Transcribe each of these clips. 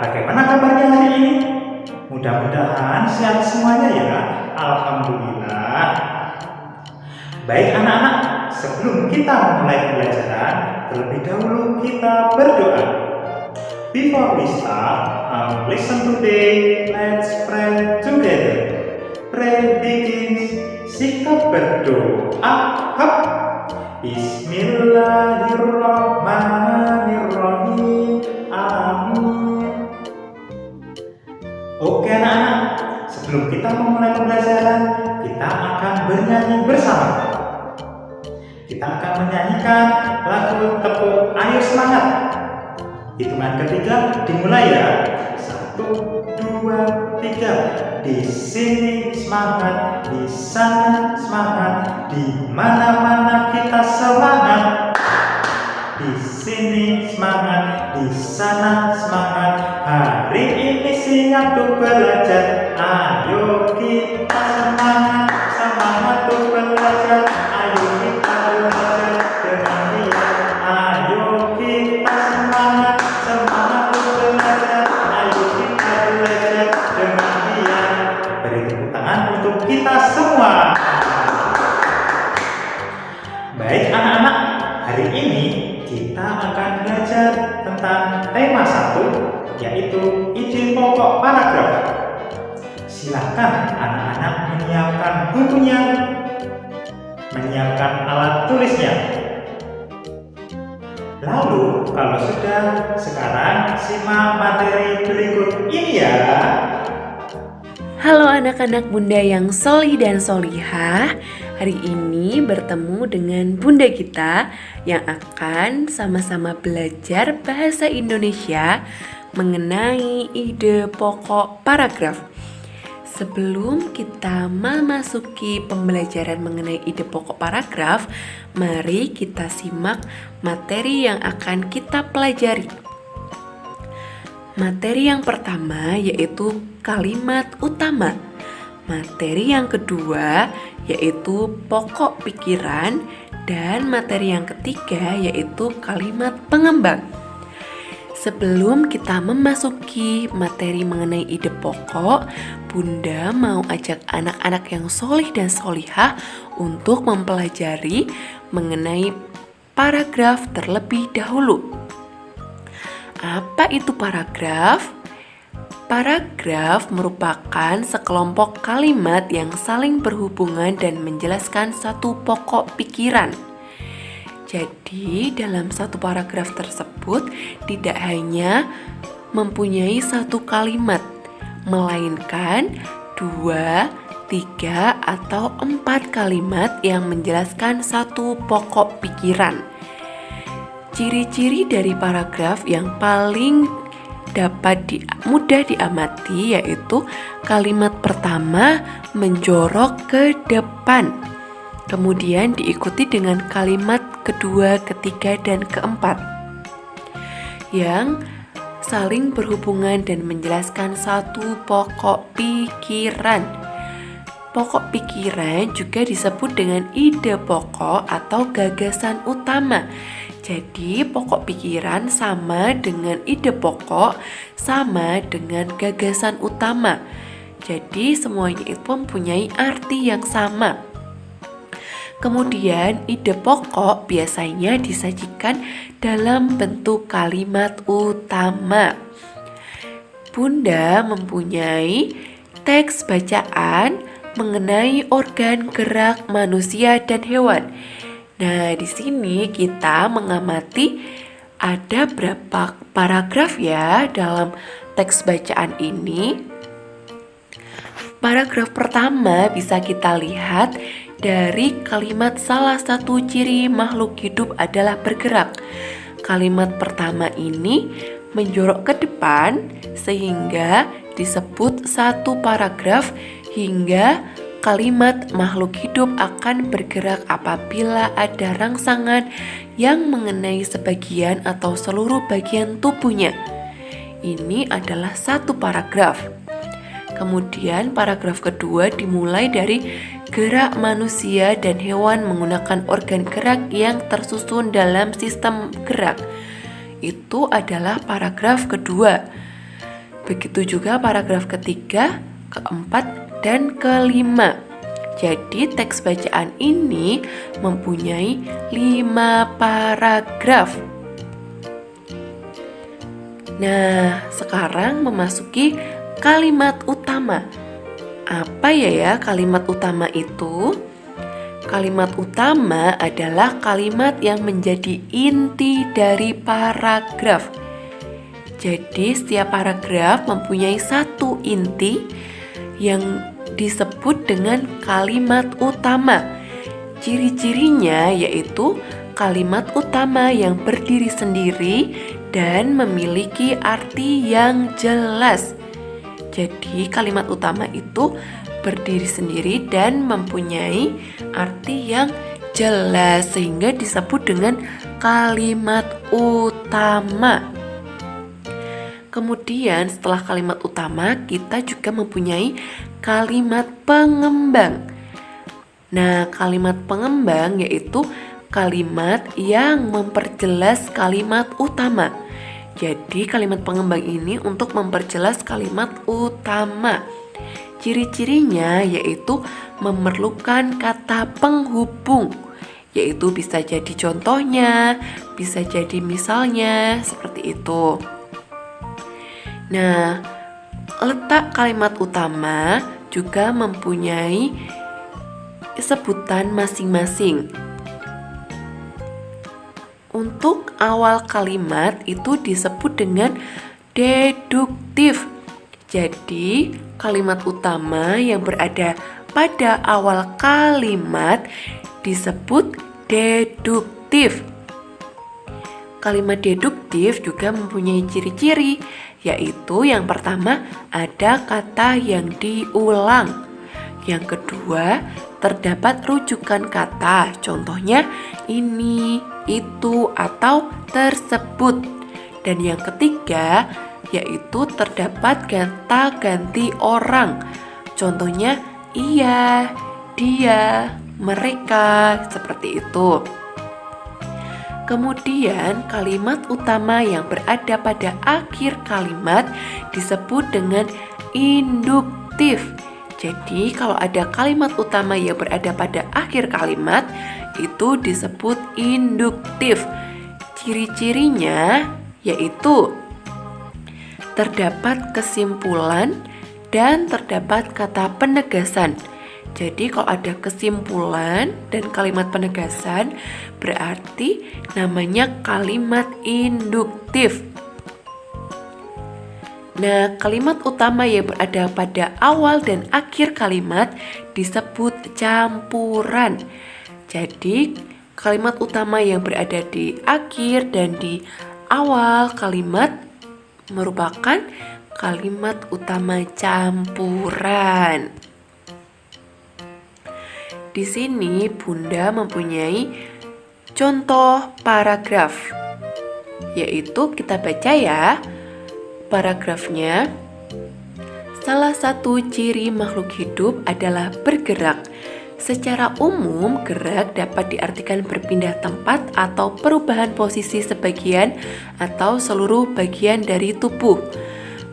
bagaimana kabarnya hari ini? Mudah-mudahan sehat semuanya ya. Alhamdulillah. Baik anak-anak, sebelum kita memulai pembelajaran, terlebih dahulu kita berdoa. Before we start our lesson today, let's pray together. Pray begins, sikap berdoa. Bismillahirrahmanirrahim. Amin. Oke anak-anak, sebelum kita memulai pembelajaran, kita akan bernyanyi bersama. Kita akan menyanyikan lagu Tepuk Ayo Semangat. Hitungan ketiga dimulai ya. 1, 2, 3. Di sini semangat, di sana semangat, di mana-mana kita semangat. Di sini semangat, di sana semangat. Hari ini siap untuk belajar. Ayo kita semangat, semangat untuk belajar. Ayo kita belajar dengan giat. Ayo kita semangat, semangat untuk belajar. Ayo kita belajar dengan giat. Beri tepuk tangan untuk kita semua. Baik anak-anak, hari ini kita akan belajar tentang tema 1, yaitu ide pokok paragraf. Silakan anak-anak menyiapkan bukunya, menyiapkan alat tulisnya. Lalu, kalau sudah, sekarang simak materi berikut ini ya. Halo anak-anak Bunda yang solih dan solihah. Hari ini bertemu dengan Bunda kita yang akan sama-sama belajar bahasa Indonesia mengenai ide pokok paragraf. Sebelum kita memasuki pembelajaran mengenai ide pokok paragraf, mari kita simak materi yang akan kita pelajari. Materi yang pertama yaitu kalimat utama. Materi yang kedua yaitu pokok pikiran, dan materi yang ketiga yaitu kalimat pengembang. Sebelum kita memasuki materi mengenai ide pokok, Bunda mau ajak anak-anak yang solih dan solihah untuk mempelajari mengenai paragraf terlebih dahulu. Apa itu paragraf? Paragraf merupakan sekelompok kalimat yang saling berhubungan dan menjelaskan satu pokok pikiran. Jadi, dalam satu paragraf tersebut tidak hanya mempunyai satu kalimat, melainkan 2, 3, atau 4 kalimat yang menjelaskan satu pokok pikiran. Ciri-ciri dari paragraf yang paling dapat mudah diamati yaitu kalimat pertama menjorok ke depan, kemudian diikuti dengan kalimat kedua, ketiga, dan keempat yang saling berhubungan dan menjelaskan satu pokok pikiran. Pokok pikiran juga disebut dengan ide pokok atau gagasan utama. Jadi pokok pikiran sama dengan ide pokok, sama dengan gagasan utama. Jadi semuanya itu mempunyai arti yang sama. Kemudian ide pokok biasanya disajikan dalam bentuk kalimat utama. Bunda mempunyai teks bacaan mengenai organ gerak manusia dan hewan. Nah, di sini kita mengamati ada berapa paragraf ya dalam teks bacaan ini. Paragraf pertama bisa kita lihat dari kalimat salah satu ciri makhluk hidup adalah bergerak. Kalimat pertama ini menjorok ke depan sehingga disebut satu paragraf, hingga kalimat makhluk hidup akan bergerak apabila ada rangsangan yang mengenai sebagian atau seluruh bagian tubuhnya. Ini adalah satu paragraf. Kemudian paragraf kedua dimulai dari gerak manusia dan hewan menggunakan organ gerak yang tersusun dalam sistem gerak. Itu adalah paragraf kedua. Begitu juga paragraf ketiga, keempat, dan kelima. Jadi teks bacaan ini mempunyai 5 paragraf. Nah, sekarang memasuki kalimat utama. Apa ya kalimat utama itu? Kalimat utama adalah kalimat yang menjadi inti dari paragraf. Jadi setiap paragraf mempunyai satu inti yang disebut dengan kalimat utama. Ciri-cirinya yaitu kalimat utama yang berdiri sendiri dan memiliki arti yang jelas. Jadi kalimat utama itu berdiri sendiri dan mempunyai arti yang jelas sehingga disebut dengan kalimat utama. Kemudian setelah kalimat utama kita juga mempunyai kalimat pengembang. Nah, kalimat pengembang yaitu kalimat yang memperjelas kalimat utama. Jadi kalimat pengembang ini untuk memperjelas kalimat utama. Ciri-cirinya yaitu memerlukan kata penghubung, yaitu bisa jadi contohnya, bisa jadi misalnya, seperti itu. Nah, letak kalimat utama juga mempunyai sebutan masing-masing. Untuk awal kalimat itu disebut dengan deduktif. Jadi, kalimat utama yang berada pada awal kalimat disebut deduktif. Kalimat deduktif juga mempunyai ciri-ciri, yaitu yang pertama ada kata yang diulang. Yang kedua, terdapat rujukan kata, contohnya ini, itu, atau tersebut. Dan yang ketiga, yaitu terdapat kata ganti orang, contohnya ia, dia, mereka, seperti itu. Kemudian kalimat utama yang berada pada akhir kalimat disebut dengan induktif. Jadi kalau ada kalimat utama yang berada pada akhir kalimat itu disebut induktif. Ciri-cirinya yaitu terdapat kesimpulan dan terdapat kata penegasan. Jadi kalau ada kesimpulan dan kalimat penegasan berarti namanya kalimat induktif. Nah, kalimat utama yang berada pada awal dan akhir kalimat disebut campuran. Jadi kalimat utama yang berada di akhir dan di awal kalimat merupakan kalimat utama campuran. Di sini Bunda mempunyai contoh paragraf, yaitu kita baca ya paragrafnya. Salah satu ciri makhluk hidup adalah bergerak. Secara umum, gerak dapat diartikan berpindah tempat atau perubahan posisi sebagian atau seluruh bagian dari tubuh.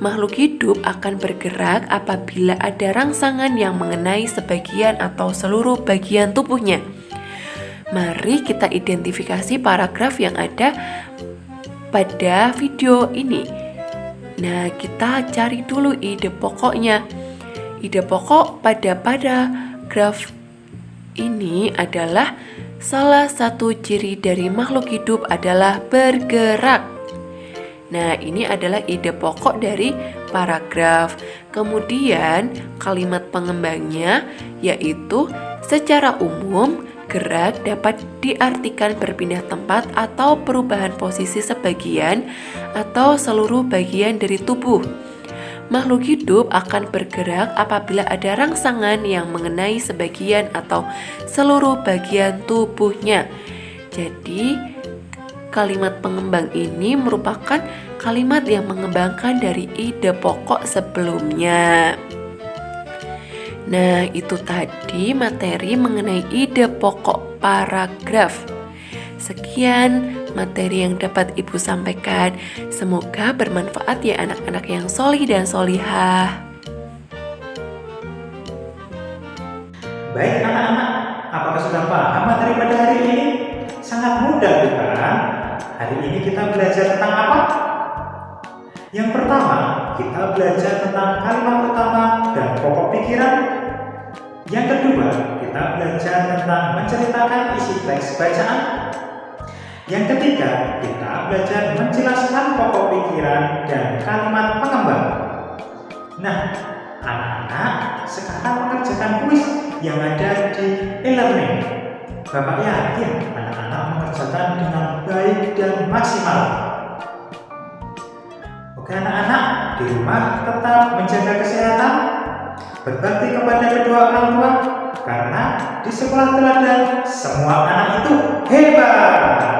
Makhluk hidup akan bergerak apabila ada rangsangan yang mengenai sebagian atau seluruh bagian tubuhnya. Mari kita identifikasi paragraf yang ada pada video ini. Nah, kita cari dulu ide pokoknya. Ide pokok pada paragraf ini adalah salah satu ciri dari makhluk hidup adalah bergerak. Nah, ini adalah ide pokok dari paragraf. Kemudian kalimat pengembangnya yaitu secara umum gerak dapat diartikan berpindah tempat atau perubahan posisi sebagian atau seluruh bagian dari tubuh. Makhluk hidup akan bergerak apabila ada rangsangan yang mengenai sebagian atau seluruh bagian tubuhnya. Jadi kalimat pengembang ini merupakan kalimat yang mengembangkan dari ide pokok sebelumnya. Nah, itu tadi materi mengenai ide pokok paragraf. Sekian materi yang dapat Ibu sampaikan. Semoga bermanfaat ya anak-anak yang solih dan solihah. Baik anak-anak, apakah sudah paham materi pada hari ini? Sangat mudah bukan? Hari ini kita belajar tentang apa? Yang pertama, kita belajar tentang kalimat utama dan pokok pikiran. Yang kedua, kita belajar tentang menceritakan isi teks bacaan. Yang ketiga, kita belajar menjelaskan pokok pikiran dan kalimat pengembang. Nah, anak-anak sekarang mengerjakan kuis yang ada di e-learning. Bapak yakin anak-anak mengerjakan dengan baik dan maksimal. Oke anak-anak, di rumah tetap menjaga kesehatan, berbakti kepada kedua orang tua, karena di sekolah teladan semua anak itu hebat.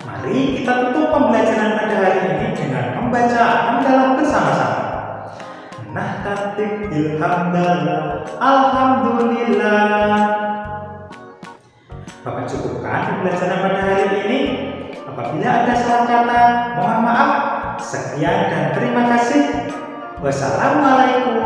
Mari kita tutup pembelajaran pada hari ini dengan membaca hamdalah bersama-sama. Nahtatib bilhamdalah, alhamdulillah. Bapak cukupkan pembelajaran pada hari ini. Apabila ada salah kata, mohon maaf. Sekian dan terima kasih. Wassalamualaikum